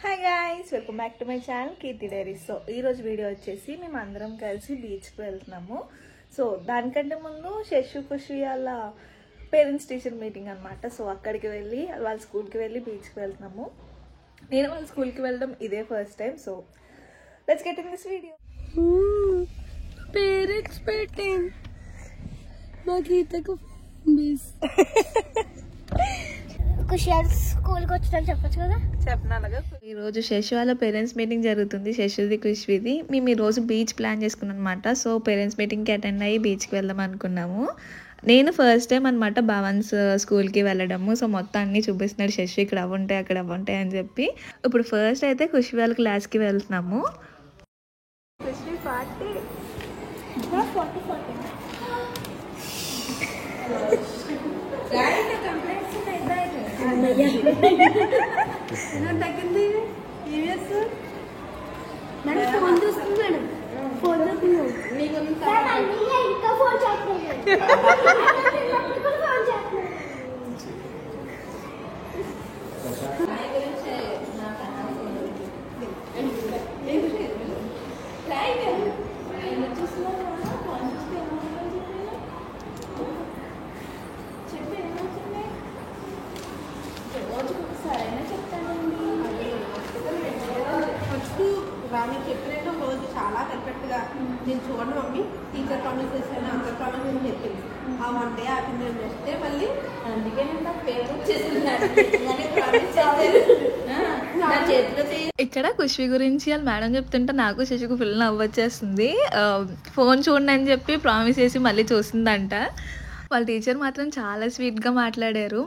Hi guys, welcome back to my channel Keerthi diaries. So ఈరోజు video వచ్చేసి మేము అందరం కలిసి బీచ్కి వెళ్తున్నాము. సో దానికంటే ముందు శశు ఖుషి వాళ్ళ పేరెంట్స్ టీచర్ మీటింగ్ అనమాట. సో అక్కడికి వెళ్ళి వాళ్ళ స్కూల్కి వెళ్ళి బీచ్కి వెళ్తున్నాము. నేను వాళ్ళ స్కూల్కి వెళ్ళడం ఇదే first time. So let's get in this video. Parents meeting మా గీతకు స్కూల్కి వచ్చిన చెప్పచ్చు కదా. చెప్పనాలగా ఈరోజు శశు వాళ్ళ పేరెంట్స్ మీటింగ్ జరుగుతుంది, శశుది ఖుషిది. మేము ఈరోజు బీచ్ ప్లాన్ చేసుకున్నాం అనమాట. సో పేరెంట్స్ మీటింగ్కి అటెండ్ అయ్యి బీచ్కి వెళ్దాం అనుకున్నాము. నేను ఫస్ట్ టైం అనమాట భవన్స్ స్కూల్కి వెళ్ళడము. సో మొత్తం అన్నీ చూపిస్తున్నాడు శశు, ఇక్కడ అవి ఉంటాయి అక్కడ అవి ఉంటాయి అని చెప్పి. ఇప్పుడు ఫస్ట్ అయితే ఖుషి వాళ్ళ క్లాస్కి వెళ్తున్నాము. తగ్గింది మేడం, ఫోన్ చూస్తుంది మేడం, ఫోన్ రాని చెప్పినట్టు రోజు చాలా పర్ఫెక్ట్గా నేను చూడండి మమ్మీ టీచర్ ప్రామిస్ చేశాను, అంకర్ ప్రామిస్ అని చెప్పింది. ఆ వన్ డే ఆపింది నెక్స్ట్ డే మళ్ళీ అందుకే నేను పేరు ఇక్కడ ఖుషి గురించి వాళ్ళ మేడం చెప్తుంటే నాకు శశికు ఫుల్ నవ్వు వచ్చేస్తుంది. ఫోన్ చూడండి అని చెప్పి ప్రామిస్ చేసి మళ్ళీ చూసిందంట. వాళ్ళ టీచర్ మాత్రం చాలా స్వీట్గా మాట్లాడారు.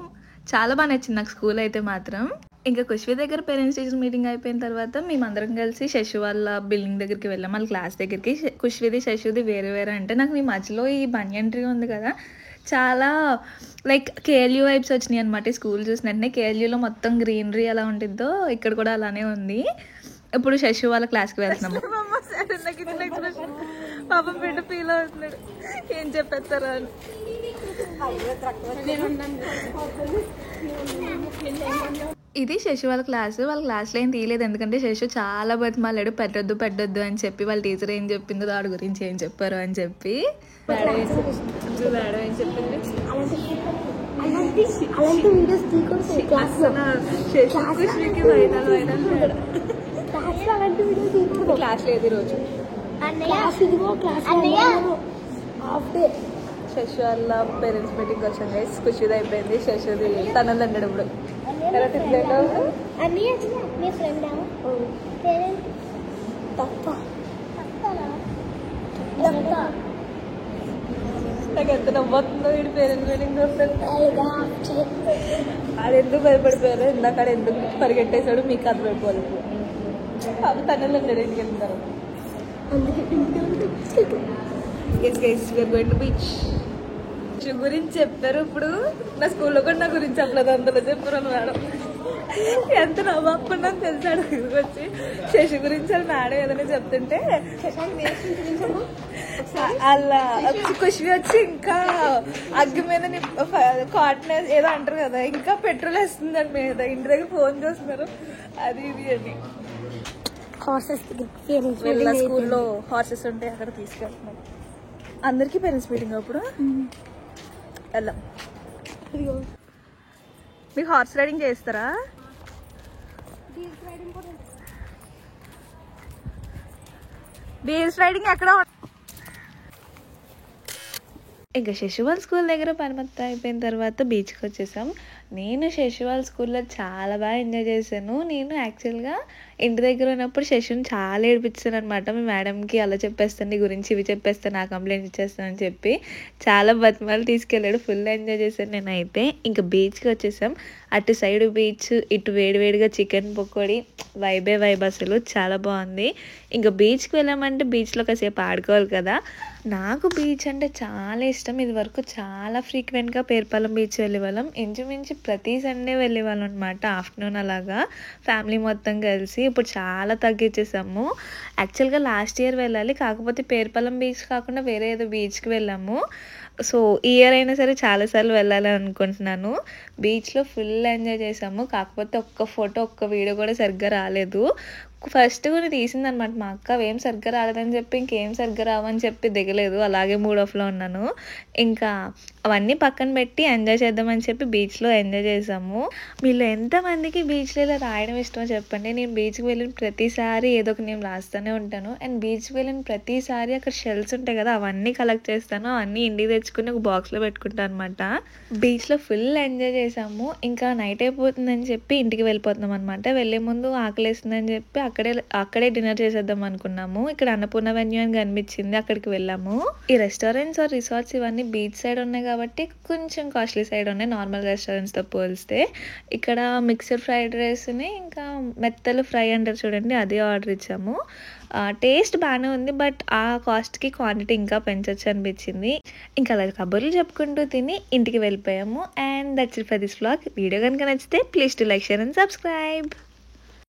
చాలా బాగా నచ్చింది నాకు స్కూల్ అయితే మాత్రం. ఇంకా ఖుషి దగ్గర పేరెంట్స్ టీచర్ మీటింగ్ అయిపోయిన తర్వాత మేమందరం కలిసి శశు వాళ్ళ బిల్డింగ్ దగ్గరికి వెళ్ళాం, వాళ్ళ క్లాస్ దగ్గరికి. ఖుషిది శశుది వేరే వేరే అంటే నాకు ఈ మధ్యలో ఈ బనియన్ ట్రీ ఉంది కదా, చాలా లైక్ కేఎల్యూ వైబ్స్ వచ్చినాయి అనమాట. స్కూల్ చూసిన వెంటనే కేఎల్యూలో మొత్తం గ్రీనరీ ఎలా ఉంటుందో ఇక్కడ కూడా అలానే ఉంది. ఇప్పుడు శశు వాళ్ళ క్లాస్కి వెళ్తున్నాము. పాపం బిడ్డ ఫీల్ అవుతున్నాడు, ఏం చెప్పేస్తారా అని. ఇది శశు వాళ్ళ క్లాసు. వాళ్ళ క్లాస్లో ఏం తీయలేదు, ఎందుకంటే శశు చాలా బతిమాలాడు పెట్టొద్దు పెట్టొద్దు అని చెప్పి. వాళ్ళ టీచర్ ఏం చెప్పిందో దాని గురించి ఏం చెప్పారు అని చెప్పి. మేడం ఏం చెప్పింది, క్లాస్ లేదు ఈరోజు. శశు వాళ్ళ పేరెంట్స్ మీటింగ్ వచ్చాం గైస్. ఖుషిది అయిపోయింది, శశుది తనది అన్నాడు. ఇప్పుడు నాకు ఎంత నవ్వుతుందో వీడి పేరెంట్స్ మీటింగ్ చూస్తాను. అది ఎందుకు భయపడిపోయారు, ఇందాక ఎందుకు పరిగెట్టేశాడు మీకు అర్థమైపోవాలి. అవి తనలు అన్నాడు ఇంటికి వెళ్తారు. బీచ్ గురించి చెప్పారు. ఇప్పుడు నా స్కూల్లో కూడా నా గురించి చెప్పలేదు, అందులో చెప్పారు మేడం. ఎంత నవ్వకుండా తెలిసాడు వచ్చి శశి గురించి వాళ్ళ మేడం ఏదైనా చెప్తుంటే అలా ఖుషి వచ్చి ఇంకా అగ్గి మీద కాటన్ ఏదో అంటారు కదా, ఇంకా పెట్రోల్ వేస్తుంది దాని మీద. ఇంటి దగ్గర ఫోన్ చేస్తున్నారు అది ఇది అని. వీళ్ళ స్కూల్లో హార్సెస్ ఉంటాయి, అక్కడ తీసుకెళ్తున్నారు. అందరికీ పేరెంట్స్ మీటింగ్ అప్పుడు వెళ్దాం. మీకు హార్స్ రైడింగ్ చేస్తారా? బీచ్ రైడింగ్ ఎక్కడ? ఇంకా శశు వాళ్ళ స్కూల్ దగ్గర పని మొత్తం అయిపోయిన తర్వాత బీచ్కి వచ్చేసాం. నేను శశు వాళ్ళ స్కూల్లో చాలా బాగా ఎంజాయ్ చేశాను. నేను యాక్చువల్గా ఇంటి దగ్గర ఉన్నప్పుడు శశుని చాలా ఏడిపించాను అనమాట. మీ మేడంకి అలా చెప్పేస్తాను, నీ గురించి ఇవి చెప్పేస్తాను, నా కంప్లైంట్ ఇచ్చేస్తానని చెప్పి చాలా బతిమాలు తీసుకెళ్ళాడు. ఫుల్ ఎంజాయ్ చేశాను నేనైతే. ఇంకా బీచ్కి వచ్చేసాం. అటు సైడ్ బీచ్, ఇటు వేడివేడిగా చికెన్ పకోడీ, వైబే వైబ్, అసలు చాలా బాగుంది. ఇంకా బీచ్కి వెళ్ళామంటే బీచ్లో కాసేపు ఆడుకోవాలి కదా. నాకు బీచ్ అంటే చాలా ఇష్టం. ఇది వరకు చాలా ఫ్రీక్వెంట్గా పేర్పాలెం బీచ్ వెళ్ళేవాళ్ళం. ఇంచుమించు ప్రతి సండే వెళ్ళేవాళ్ళం అనమాట, ఆఫ్టర్నూన్ అలాగా ఫ్యామిలీ మొత్తం కలిసి. ఇప్పుడు చాలా తగ్గించేసాము. యాక్చువల్గా లాస్ట్ ఇయర్ వెళ్ళాలి, కాకపోతే పేర్పాలెం బీచ్ కాకుండా వేరే ఏదో బీచ్కి వెళ్ళాము. సో ఈ ఇయర్ అయినా సరే చాలాసార్లు వెళ్ళాలని అనుకుంటున్నాను. బీచ్లో ఫుల్ ఎంజాయ్ చేసాము. కాకపోతే ఒక్క ఫోటో ఒక్క వీడియో కూడా సరిగ్గా రాలేదు. ఫస్ట్ కూడా తీసిందనమాట మా అక్క. అవేం సరిగ్గా రాలేదని చెప్పి ఇంకేం సరిగ్గా రావని చెప్పి దిగలేదు. అలాగే మూడ్ ఆఫ్లో ఉన్నాను. ఇంకా అవన్నీ పక్కన పెట్టి ఎంజాయ్ చేద్దామని చెప్పి బీచ్లో ఎంజాయ్ చేసాము. మీలో ఎంతమందికి బీచ్లో ఇలా రాయడం ఇష్టమో చెప్పండి. నేను బీచ్కి వెళ్ళిన ప్రతిసారి ఏదో ఒక నేను రాస్తూనే ఉంటాను. అండ్ బీచ్కి వెళ్ళిన ప్రతిసారి అక్కడ షెల్స్ ఉంటాయి కదా, అవన్నీ కలెక్ట్ చేస్తాను. అవన్నీ ఇంటికి తెచ్చుకుని ఒక బాక్స్లో పెట్టుకుంటాను అనమాట. బీచ్లో ఫుల్ ఎంజాయ్ చేసాము. ఇంకా నైట్ అయిపోతుందని చెప్పి ఇంటికి వెళ్ళిపోతున్నాం అనమాట. వెళ్ళే ముందు ఆకలేస్తుందని చెప్పి అక్కడే డిన్నర్ చేసేద్దాం అనుకున్నాము. ఇక్కడ అన్నపూర్ణ వెన్యూ అని కనిపించింది, అక్కడికి వెళ్ళాము. ఈ రెస్టారెంట్స్ ఆర్ రిసార్ట్స్ ఇవన్నీ బీచ్ సైడ్ ఉన్నాయి కాబట్టి కొంచెం కాస్ట్లీ సైడ్ ఉన్నాయి నార్మల్ రెస్టారెంట్స్తో పోలిస్తే. ఇక్కడ మిక్స్డ్ ఫ్రైడ్ రైస్ని ఇంకా మెత్తలు ఫ్రై అంటారు చూడండి, అది ఆర్డర్ ఇచ్చాము. టేస్ట్ బాగానే ఉంది, బట్ ఆ కాస్ట్కి క్వాంటిటీ ఇంకా పెంచొచ్చు అనిపించింది. ఇంకా అలా కబుర్లు చెప్పుకుంటూ తిని ఇంటికి వెళ్ళిపోయాము. And that's it for this vlog. Video కనుక నచ్చితే please to like, share and subscribe.